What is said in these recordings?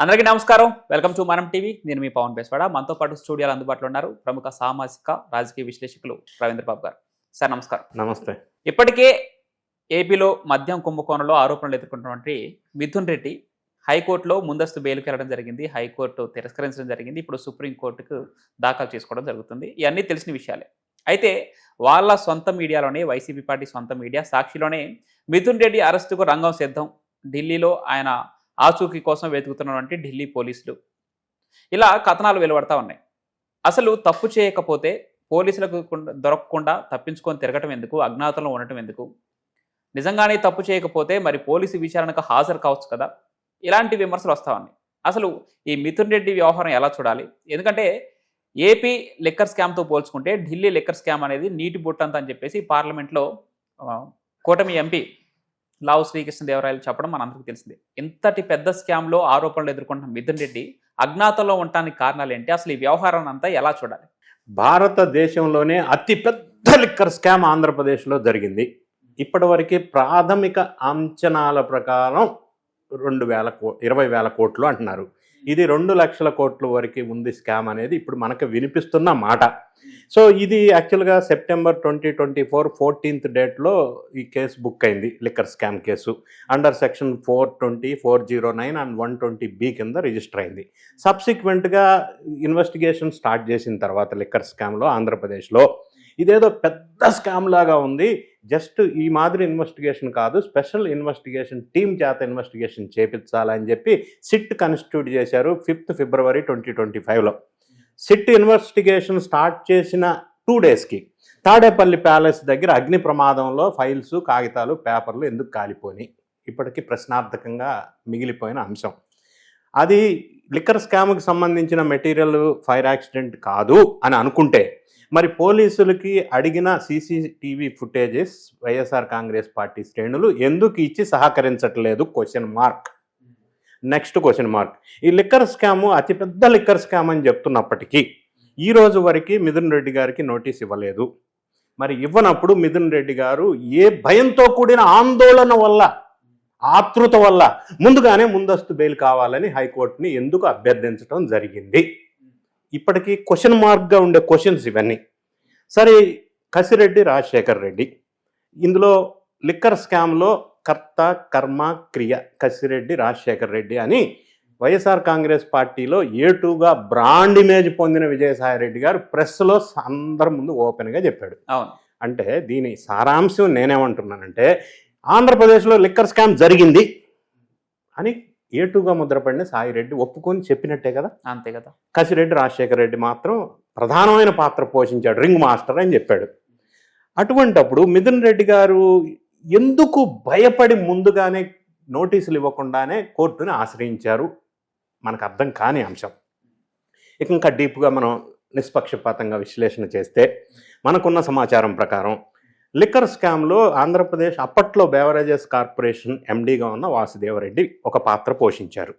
అందరికీ నమస్కారం. Welcome to మనం టీవీ. నేను మీ పవన్ బేస్వాడ. మనతో పాటు స్టూడియోలో అందుబాటులో ఉన్నారు ప్రముఖ సామాజిక రాజకీయ విశ్లేషకులు రవీంద్ర బాబు గారు. సార్ నమస్కారం. నమస్తే. ఇప్పటికే ఏపీలో మద్యం కుంభకోణంలో ఆరోపణలు ఎదుర్కొంటున్నటువంటి మిథున్ రెడ్డి హైకోర్టులో ముందస్తు బెయిల్కి వెళ్ళడం జరిగింది. హైకోర్టు తిరస్కరించడం జరిగింది. ఇప్పుడు సుప్రీంకోర్టుకు దాఖలు చేసుకోవడం జరుగుతుంది. ఇవన్నీ తెలిసిన విషయాలే. అయితే వాళ్ళ సొంత మీడియాలోనే, వైసీపీ పార్టీ సొంత మీడియా సాక్షిలోనే మిథున్ రెడ్డి అరెస్టుకు రంగం సిద్ధం, ఢిల్లీలో ఆయన ఆచూకీ కోసం వెతుకుతున్నటువంటి ఢిల్లీ పోలీసులు, ఇలా కథనాలు వెలువడతా ఉన్నాయి. అసలు తప్పు చేయకపోతే పోలీసులకు దొరకకుండా తప్పించుకొని తిరగటం ఎందుకు, అజ్ఞాతంలో ఉండటం ఎందుకు, నిజంగానే తప్పు చేయకపోతే మరి పోలీసు విచారణకు హాజరు కావచ్చు కదా, ఇలాంటి విమర్శలు వస్తూ ఉన్నాయి. అసలు ఈ మిథున్ రెడ్డి వ్యవహారం ఎలా చూడాలి? ఎందుకంటే ఏపీ లిక్కర్ స్కామ్తో పోల్చుకుంటే ఢిల్లీ లిక్కర్ స్కామ్ అనేది నీటి బుట్టంత అని చెప్పేసి పార్లమెంట్లో కూటమి ఎంపీ లావు శ్రీకృష్ణదేవరాయలు చెప్పడం మనందరికీ తెలిసిందే. ఇంతటి పెద్ద స్కామ్లో ఆరోపణలు ఎదుర్కొంటున్న మిథున్ రెడ్డి అజ్ఞాతంలో ఉండటానికి కారణాలు ఏంటి? అసలు ఈ వ్యవహారాన్ని అంతా ఎలా చూడాలి? భారతదేశంలోనే అతి పెద్ద లిక్కర్ స్కామ్ ఆంధ్రప్రదేశ్లో జరిగింది. ఇప్పటివరకు ప్రాథమిక అంచనాల ప్రకారం 20,000 కోట్లు అంటున్నారు. ఇది 2 లక్షల కోట్ల వరకు ఉంది స్కామ్ అనేది ఇప్పుడు మనకు వినిపిస్తున్న మాట. సో ఇది యాక్చువల్గా సెప్టెంబర్ 2024 14th డేట్లో ఈ కేసు బుక్ అయింది. Liquor scam case under section 420, 409 and 120B కింద రిజిస్టర్ అయింది. సబ్సిక్వెంట్గా ఇన్వెస్టిగేషన్ స్టార్ట్ చేసిన తర్వాత లిక్కర్ స్కామ్లో ఆంధ్రప్రదేశ్లో ఇదేదో పెద్ద స్కామ్ లాగా ఉంది, జస్ట్ ఈ మాదిరి ఇన్వెస్టిగేషన్ కాదు, స్పెషల్ ఇన్వెస్టిగేషన్ టీమ్ చేత ఇన్వెస్టిగేషన్ చేపించాలని చెప్పి సిట్ కన్స్టిట్యూట్ చేశారు 5th February 2025లో. సిట్ ఇన్వెస్టిగేషన్ స్టార్ట్ చేసిన 2 డేస్కి తాడేపల్లి ప్యాలెస్ దగ్గర అగ్ని ప్రమాదంలో ఫైల్స్, కాగితాలు, పేపర్లు ఎందుకు కాలిపోయినాయి ఇప్పటికీ ప్రశ్నార్థకంగా మిగిలిపోయిన అంశం. అది లిక్కర్ స్కామ్కి సంబంధించిన మెటీరియల్ ఫైర్ యాక్సిడెంట్ కాదు అని అనుకుంటే మరి పోలీసులకి అడిగిన CCTV ఫుటేజెస్ వైఎస్ఆర్ కాంగ్రెస్ పార్టీ శ్రేణులు ఎందుకు ఇచ్చి సహకరించట్లేదు? Next question mark. ఈ లిక్కర్ స్కామ్ అతిపెద్ద లిక్కర్ స్కామ్ అని చెప్తున్నప్పటికీ ఈ రోజు వరకు మిథున్ రెడ్డి గారికి నోటీస్ ఇవ్వలేదు. మరి ఇవ్వనప్పుడు మిథున్ రెడ్డి గారు ఏ భయంతో కూడిన ఆందోళన వల్ల, ఆతృత వల్ల ముందుగానే ముందస్తు బెయిల్ కావాలని హైకోర్టుని ఎందుకు అభ్యర్థించడం జరిగింది? ఇప్పటికీ క్వశ్చన్ మార్క్గా ఉండే క్వశ్చన్స్ ఇవన్నీ. సరే, కసిరెడ్డి రాజశేఖర్ రెడ్డి ఇందులో లిక్కర్ స్కామ్లో కర్త, కర్మ, క్రియ కసిరెడ్డి రాజశేఖర్ రెడ్డి అని వైఎస్ఆర్ కాంగ్రెస్ పార్టీలో A2గా బ్రాండ్ ఇమేజ్ పొందిన విజయసాయి రెడ్డి గారు ప్రెస్లో అందరి ముందు ఓపెన్గా చెప్పాడు. అంటే దీని సారాంశం నేనేమంటున్నానంటే, ఆంధ్రప్రదేశ్లో లిక్కర్ స్కామ్ జరిగింది అని A2గా ముద్రపడిన సాయిరెడ్డి ఒప్పుకొని చెప్పినట్టే కదా. అంతే కదా. కసిరెడ్డి రాజశేఖర రెడ్డి మాత్రం ప్రధానమైన పాత్ర పోషించాడు, రింగ్ మాస్టర్ అని చెప్పాడు. అటువంటప్పుడు మిథున్ రెడ్డి గారు ఎందుకు భయపడి ముందుగానే నోటీసులు ఇవ్వకుండానే కోర్టుని ఆశ్రయించారు? మనకు అర్థం కాని అంశం. ఇక ఇంకా డీప్గా మనం నిష్పక్షపాతంగా విశ్లేషణ చేస్తే మనకున్న సమాచారం ప్రకారం లిక్కర్ స్కామ్లో ఆంధ్రప్రదేశ్ అప్పట్లో బెవరేజెస్ కార్పొరేషన్ MDగా ఉన్న వాసుదేవరెడ్డి ఒక పాత్ర పోషించారు.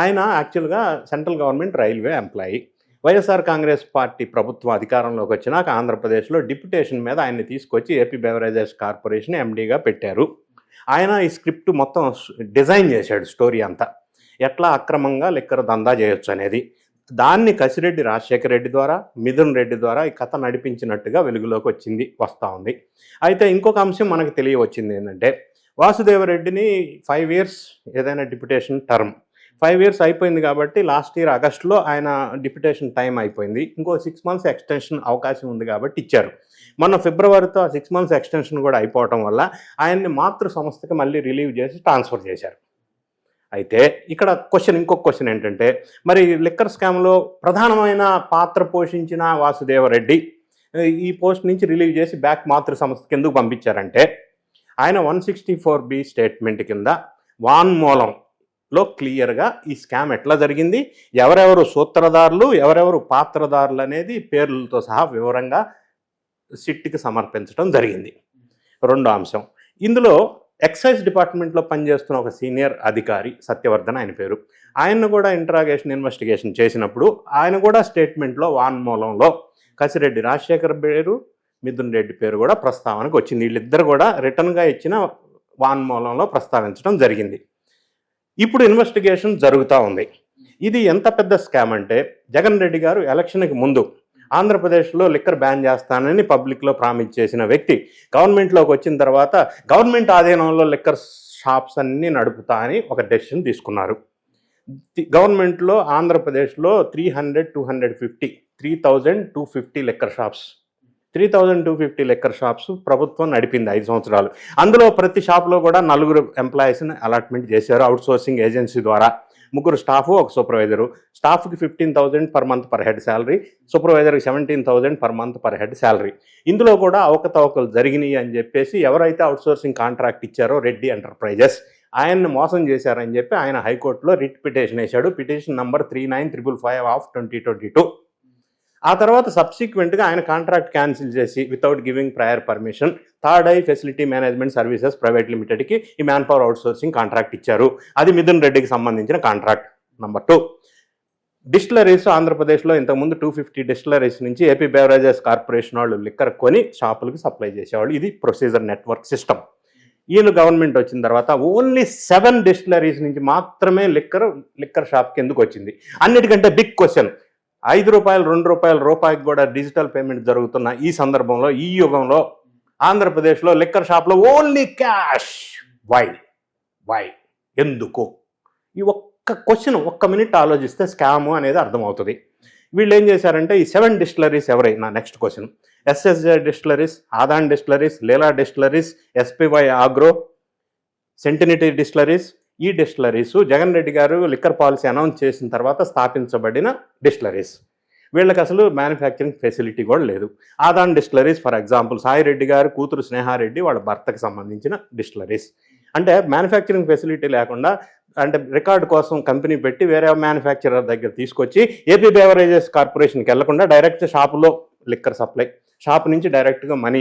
ఆయన యాక్చువల్గా central government railway employee. YSR Congress party ప్రభుత్వం అధికారంలోకి వచ్చినాక ఆంధ్రప్రదేశ్లో డిప్యుటేషన్ మీద ఆయన్ని తీసుకొచ్చి ఏపీ బెవరేజెస్ కార్పొరేషన్ MDగా పెట్టారు. ఆయన ఈ స్క్రిప్ట్ మొత్తం డిజైన్ చేశాడు, స్టోరీ అంతా ఎట్లా అక్రమంగా లిక్కర్ దందా చేయొచ్చు అనేది. దాన్ని కసిరెడ్డి రాజశేఖర రెడ్డి ద్వారా, మిథున్ రెడ్డి ద్వారా ఈ కథ నడిపించినట్టుగా వెలుగులోకి వస్తూ ఉంది. అయితే ఇంకొక అంశం మనకు తెలియవచ్చింది ఏంటంటే, వాసుదేవరెడ్డిని 5 years ఏదైనా డిప్యుటేషన్ టర్మ్ 5 years అయిపోయింది కాబట్టి లాస్ట్ ఇయర్ ఆగస్టులో ఆయన డిప్యుటేషన్ టైం అయిపోయింది. ఇంకో 6 months ఎక్స్టెన్షన్ అవకాశం ఉంది కాబట్టి ఇచ్చారు. మొన్న ఫిబ్రవరితో 6 months ఎక్స్టెన్షన్ కూడా అయిపోవటం వల్ల ఆయన్ని మాతృ సంస్థకి మళ్ళీ రిలీవ్ చేసి ట్రాన్స్ఫర్ చేశారు. అయితే ఇక్కడ ఇంకొక క్వశ్చన్ ఏంటంటే, మరి లిక్కర్ స్కామ్లో ప్రధానమైన పాత్ర పోషించిన వాసుదేవరెడ్డి ఈ పోస్ట్ నుంచి రిలీవ్ చేసి బ్యాక్ మాతృ సంస్థకి ఎందుకు పంపించారంటే, ఆయన 164B స్టేట్మెంట్ కింద వాన్మూలంలో క్లియర్గా ఈ స్కామ్ ఎట్లా జరిగింది, ఎవరెవరు సూత్రధారులు, ఎవరెవరు పాత్రధారులు అనేది పేర్లతో సహా వివరంగా సిట్కి సమర్పించడం జరిగింది. రెండో అంశం, ఇందులో ఎక్సైజ్ డిపార్ట్మెంట్లో పనిచేస్తున్న ఒక సీనియర్ అధికారి సత్యవర్ధన్ ఆయన పేరు, ఆయన్ను కూడా ఇన్వెస్టిగేషన్ చేసినప్పుడు ఆయన కూడా స్టేట్మెంట్లో వాన్మూలంలో కసిరెడ్డి రాజశేఖర్ పేరు, మిథున్ రెడ్డి పేరు కూడా ప్రస్తావనకు వచ్చింది. వీళ్ళిద్దరు కూడా రిటర్న్గా ఇచ్చిన వాన్మూలంలో ప్రస్తావించడం జరిగింది. ఇప్పుడు ఇన్వెస్టిగేషన్ జరుగుతూ ఉంది. ఇది ఎంత పెద్ద స్కామ్ అంటే, జగన్ రెడ్డి గారు ఎలక్షన్కి ముందు ఆంధ్రప్రదేశ్లో లిక్కర్ బ్యాన్ చేస్తానని పబ్లిక్లో ప్రామిస్ చేసిన వ్యక్తి గవర్నమెంట్లోకి వచ్చిన తర్వాత గవర్నమెంట్ ఆధీనంలో లిక్కర్ షాప్స్ అన్నీ నడుపుతా అని ఒక డెసిషన్ తీసుకున్నారు. గవర్నమెంట్లో ఆంధ్రప్రదేశ్లో 3,250 లిక్కర్ షాప్స్ 3,250 లిక్కర్ షాప్స్ ప్రభుత్వం నడిపింది 5 సంవత్సరాలు. అందులో ప్రతి షాప్లో కూడా 4 ఎంప్లాయీస్ని అలాట్మెంట్ చేశారు అవుట్సోర్సింగ్ ఏజెన్సీ ద్వారా. 3 స్టాఫ్, 1 సూపర్వైజరు. స్టాఫ్కి 15,000 per month per head salary, సూపర్వైజర్కి 17,000 per month per head salary. ఇందులో కూడా అవకతవకలు జరిగినాయి అని చెప్పేసి ఎవరైతే అవుట్సోర్సింగ్ కాంట్రాక్ట్ ఇచ్చారో రెడ్డి ఎంటర్ప్రైజెస్, ఆయన్ని మోసం చేశారని చెప్పి ఆయన హైకోర్టులో రిట్ పిటిషన్ వేశాడు. Petition number 3955/2022. ఆ తర్వాత సబ్సిక్వెంట్గా ఆయన కాంట్రాక్ట్ క్యాన్సిల్ చేసి without giving prior permission third I facility management services private లిమిటెడ్కి ఈ మ్యాన్ పవర్ అవుట్సోర్సింగ్ కాంట్రాక్ట్ ఇచ్చారు. అది మిథున్ రెడ్డికి సంబంధించిన కాంట్రాక్ట్. Number 2, distilleries. ఆంధ్రప్రదేశ్లో ఇంతకుముందు 250 డిస్టిలరీస్ నుంచి ఏపీ బెవరేజెస్ కార్పొరేషన్ వాళ్ళు లిక్కర్ కొని షాపులకు సప్లై చేసేవాళ్ళు. ఇది ప్రొసీజర్ నెట్వర్క్ సిస్టమ్. వీళ్ళు గవర్నమెంట్ వచ్చిన తర్వాత ఓన్లీ 7 డిస్టిలరీస్ నుంచి మాత్రమే లిక్కర్ షాప్కి ఎందుకు వచ్చింది? అన్నిటికంటే బిగ్ క్వశ్చన్, ₹5, ₹2 కూడా డిజిటల్ పేమెంట్ జరుగుతున్న ఈ సందర్భంలో, ఈ యుగంలో ఆంధ్రప్రదేశ్లో లిక్కర్ షాప్లో ఓన్లీ క్యాష్. వై ఎందుకు? ఈ ఒక్క క్వశ్చన్ 1 మినిట్ ఆలోచిస్తే స్కాము అనేది అర్థమవుతుంది. వీళ్ళు ఏం చేశారంటే ఈ 7 డిస్టిలరీస్ ఎవరైనా, next question, SSJ distilleries, Adan distilleries, Leela distilleries, SPY agro, సెంటినిటీ డిస్టిలరీస్. ఈ డిస్టిలరీస్ జగన్ రెడ్డి గారు లిక్కర్ పాలసీ అనౌన్స్ చేసిన తర్వాత స్థాపించబడిన డిస్టిలరీస్. వీళ్ళకి అసలు మ్యానుఫ్యాక్చరింగ్ ఫెసిలిటీ కూడా లేదు. Adan distilleries for example Sai Reddy గారు కూతురు స్నేహారెడ్డి వాళ్ళ భర్తకి సంబంధించిన డిస్టిలరీస్. అంటే మ్యానుఫ్యాక్చరింగ్ ఫెసిలిటీ లేకుండా, అంటే రికార్డు కోసం కంపెనీ పెట్టి వేరే మ్యానుఫ్యాక్చరర్ దగ్గర తీసుకొచ్చి ఏపీ బెవరేజెస్ కార్పొరేషన్కి వెళ్లకుండా డైరెక్ట్ షాపులో లిక్కర్ సప్లై, షాప్ నుంచి డైరెక్ట్గా మనీ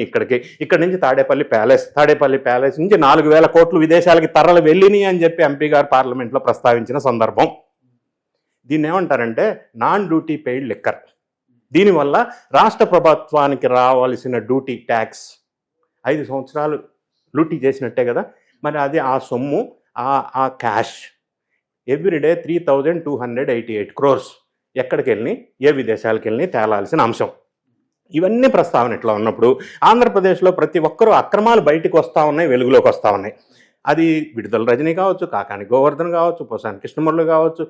ఇక్కడ నుంచి తాడేపల్లి ప్యాలెస్ నుంచి 4,000 కోట్లు విదేశాలకి తరలి వెళ్ళినాయి అని చెప్పి ఎంపీ గారు పార్లమెంట్లో ప్రస్తావించిన సందర్భం. దీన్ని ఏమంటారంటే నాన్ డ్యూటీ పెయిడ్ లిక్కర్. దీనివల్ల రాష్ట్ర ప్రభుత్వానికి రావాల్సిన డ్యూటీ ట్యాక్స్ 5 సంవత్సరాలు లూటీ చేసినట్టే కదా. మరి అది ఆ సొమ్ము, ఆ క్యాష్ ఎవ్రీడే 3,288 crores ఎక్కడికి వెళ్ళి, ఏ విదేశాలకు వెళ్ళి తేలాల్సిన అంశం. ఇవన్నీ ప్రస్తావన ఇట్లా ఉన్నప్పుడు ఆంధ్రప్రదేశ్లో ప్రతి ఒక్కరూ అక్రమాలు బయటకు వస్తూ ఉన్నాయి, వెలుగులోకి వస్తూ ఉన్నాయి. అది విడుదల రజనీ కావచ్చు, కాకాని గోవర్ధన్ కావచ్చు, పోసాని కృష్ణమురళి కావచ్చు,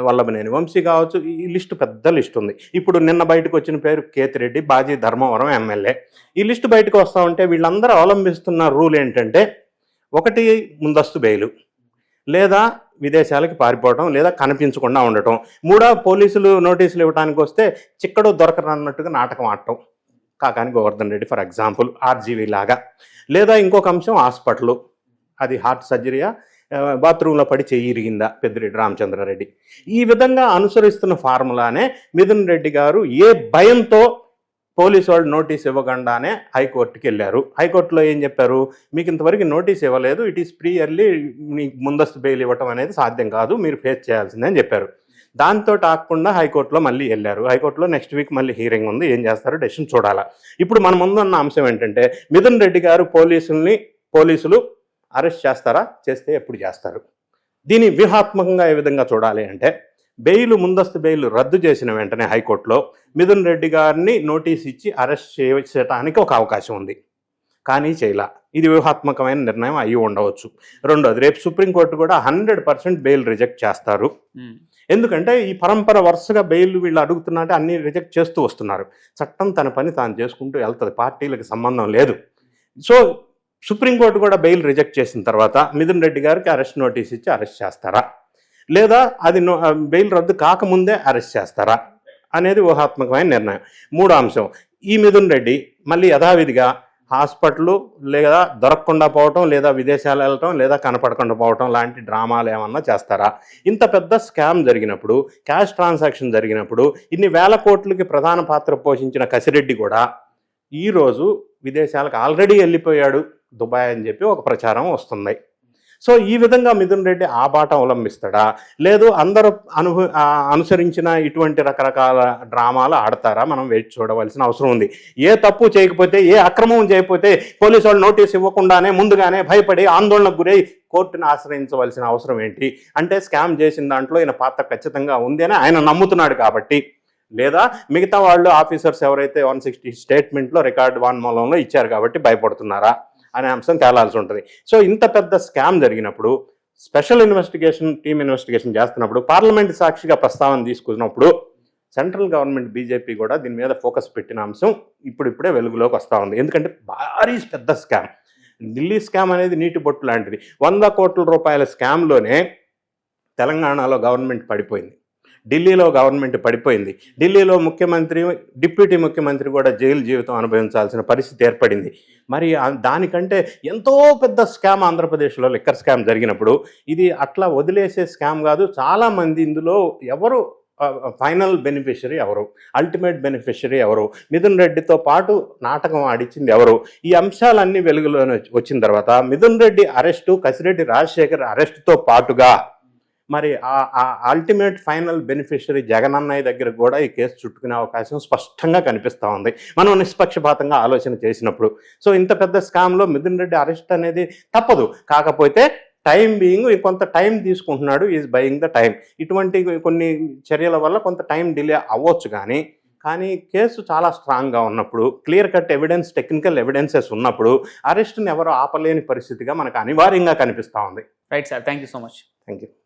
వల్లభనేని వంశీ కావచ్చు. ఈ లిస్టు పెద్ద లిస్ట్ ఉంది. ఇప్పుడు నిన్న బయటకు వచ్చిన పేరు కేతిరెడ్డి, బాజీ ధర్మవరం ఎమ్మెల్యే. ఈ లిస్టు బయటకు వస్తూ ఉంటే వీళ్ళందరూ అవలంబిస్తున్న రూల్ ఏంటంటే, 1 ముందస్తు బెయిలు, లేదా విదేశాలకి పారిపోవడం, లేదా కనిపించకుండా ఉండటం. 3 పోలీసులు నోటీసులు ఇవ్వడానికి వస్తే చిక్కడు దొరకరన్నట్టుగా నాటకం ఆడటం. Kakani Govardhan Reddy for example RGV లాగా. లేదా ఇంకొక అంశం హాస్పిటల్, అది హార్ట్ సర్జరీయా, బాత్రూంలో పడి చెయ్యి ఇరిగిందా, పెద్దిరెడ్డి రామచంద్రారెడ్డి. ఈ విధంగా అనుసరిస్తున్న ఫార్ములానే మిథున్ రెడ్డి గారు ఏ భయంతో పోలీసు వాళ్ళు నోటీస్ ఇవ్వకుండానే హైకోర్టుకి వెళ్ళారు. హైకోర్టులో ఏం చెప్పారు? మీకు ఇంతవరకు నోటీస్ ఇవ్వలేదు, ఇట్ ఈస్ ప్రీ ఎర్లీ, మీకు ముందస్తు బెయిల్ ఇవ్వటం అనేది సాధ్యం కాదు, మీరు ఫేస్ చేయాల్సిందని చెప్పారు. దాంతో ఆగకుండా హైకోర్టులో మళ్ళీ వెళ్ళారు. హైకోర్టులో నెక్స్ట్ వీక్ మళ్ళీ హీరింగ్ ఉంది, ఏం చేస్తారో డెసిషన్ చూడాలా. ఇప్పుడు మన ముందున్న అంశం ఏంటంటే, మిథున్ రెడ్డి గారు పోలీసులు అరెస్ట్ చేస్తారా? చేస్తే ఎప్పుడు చేస్తారు? దీని వ్యూహాత్మకంగా ఏ విధంగా చూడాలి అంటే, ముందస్తు బెయిల్ రద్దు చేసిన వెంటనే హైకోర్టులో మిథున్ రెడ్డి గారిని నోటీస్ ఇచ్చి అరెస్ట్ చేయడానికి ఒక అవకాశం ఉంది, కానీ చేయలా. ఇది వ్యూహాత్మకమైన నిర్ణయం అయ్యి ఉండవచ్చు. రెండోది, రేపు సుప్రీంకోర్టు కూడా 100% బెయిల్ రిజెక్ట్ చేస్తారు. ఎందుకంటే ఈ పరంపర వరుసగా బెయిల్ వీళ్ళు అడుగుతున్నట్టే అన్ని రిజెక్ట్ చేస్తూ వస్తున్నారు. చట్టం తన పని తాను చేసుకుంటూ వెళ్తుంది, పార్టీలకు సంబంధం లేదు. సో సుప్రీంకోర్టు కూడా బెయిల్ రిజెక్ట్ చేసిన తర్వాత మిథున్ రెడ్డి గారికి అరెస్ట్ నోటీస్ ఇచ్చి అరెస్ట్ చేస్తారా, లేదా అది బెయిల్ రద్దు కాకముందే అరెస్ట్ చేస్తారా అనేది ఊహాత్మకమైన నిర్ణయం. 3వ అంశం, ఈ మిథున్ రెడ్డి మళ్ళీ యథావిధిగా హాస్పిటల్, లేదా దొరకకుండా పోవటం, లేదా విదేశాలు వెళ్ళటం, లేదా కనపడకుండా పోవటం లాంటి డ్రామాలు ఏమన్నా చేస్తారా? ఇంత పెద్ద స్కామ్ జరిగినప్పుడు, క్యాష్ ట్రాన్సాక్షన్ జరిగినప్పుడు, ఇన్ని వేల కోట్లకి ప్రధాన పాత్ర పోషించిన కసిరెడ్డి కూడా ఈరోజు విదేశాలకు ఆల్రెడీ వెళ్ళిపోయాడు దుబాయ్ అని చెప్పి ఒక ప్రచారం వస్తుంది. సో ఈ విధంగా మిథున్ రెడ్డి ఆ బాట అవలంబిస్తాడా, లేదు అందరూ అనుసరించిన ఇటువంటి రకరకాల డ్రామాలు ఆడతారా, మనం వేచి చూడవలసిన అవసరం ఉంది. ఏ తప్పు చేయకపోతే, ఏ అక్రమం చేయకపోతే పోలీసు వాళ్ళు నోటీస్ ఇవ్వకుండానే ముందుగానే భయపడి ఆందోళనకు గురై కోర్టును ఆశ్రయించవలసిన అవసరం ఏంటి? అంటే స్కామ్ చేసిన దాంట్లో ఈయన పాత్ర ఖచ్చితంగా ఉంది అని ఆయన నమ్ముతున్నాడు కాబట్టి, లేదా మిగతా వాళ్ళు ఆఫీసర్స్ ఎవరైతే 160 స్టేట్మెంట్లో రికార్డు వాన్మూలంలో ఇచ్చారు కాబట్టి భయపడుతున్నారా అనే అంశం తేలాల్సి ఉంటుంది. సో ఇంత పెద్ద స్కామ్ జరిగినప్పుడు, స్పెషల్ టీమ్ ఇన్వెస్టిగేషన్ చేస్తున్నప్పుడు, పార్లమెంట్ సాక్షిగా ప్రస్తావన తీసుకున్నప్పుడు సెంట్రల్ గవర్నమెంట్ బీజేపీ కూడా దీని మీద ఫోకస్ పెట్టిన అంశం ఇప్పుడిప్పుడే వెలుగులోకి వస్తూ ఉంది. ఎందుకంటే భారీ పెద్ద స్కామ్, ఢిల్లీ స్కామ్ అనేది నీటి బొట్టు లాంటిది. 100 కోట్ల రూపాయల స్కామ్లోనే తెలంగాణలో గవర్నమెంట్ పడిపోయింది, ఢిల్లీలో గవర్నమెంట్ పడిపోయింది, ఢిల్లీలో ముఖ్యమంత్రి, డిప్యూటీ ముఖ్యమంత్రి కూడా జైలు జీవితం అనుభవించాల్సిన పరిస్థితి ఏర్పడింది. మరి దానికంటే ఎంతో పెద్ద స్కామ్ ఆంధ్రప్రదేశ్లో లిక్కర్ స్కామ్ జరిగినప్పుడు ఇది అట్లా వదిలేసే స్కామ్ కాదు. చాలామంది ఇందులో ఎవరు ఫైనల్ బెనిఫిషరీ ఎవరు, అల్టిమేట్ బెనిఫిషరీ ఎవరు, మిథున్ రెడ్డితో పాటు నాటకం ఆడిచ్చింది ఎవరు, ఈ అంశాలన్నీ వెలుగులోనే వచ్చిన తర్వాత మిథున్ రెడ్డి అరెస్టు, కసిరెడ్డి రాజశేఖర్ అరెస్టుతో పాటుగా మరి ఆ అల్టిమేట్ ఫైనల్ బెనిఫిషరీ జగనన్నయ్య దగ్గర కూడా ఈ కేసు చుట్టుకునే అవకాశం స్పష్టంగా కనిపిస్తూ ఉంది మనం నిష్పక్షపాతంగా ఆలోచన చేసినప్పుడు. సో ఇంత పెద్ద స్కామ్లో మిథున్ రెడ్డి అరెస్ట్ అనేది తప్పదు. కాకపోతే టైం బీయింగ్ కొంత టైం తీసుకుంటున్నాడు, ఈజ్ బయింగ్ ద టైం. ఇటువంటి కొన్ని చర్యల వల్ల కొంత టైం డిలే అవ్వచ్చు, కానీ కేసు చాలా స్ట్రాంగ్గా ఉన్నప్పుడు, clear cut evidence, technical evidences ఉన్నప్పుడు అరెస్ట్ని ఎవరు ఆపలేని పరిస్థితిగా మనకు అనివార్యంగా కనిపిస్తూ ఉంది. Right sir, thank you so much. Thank you.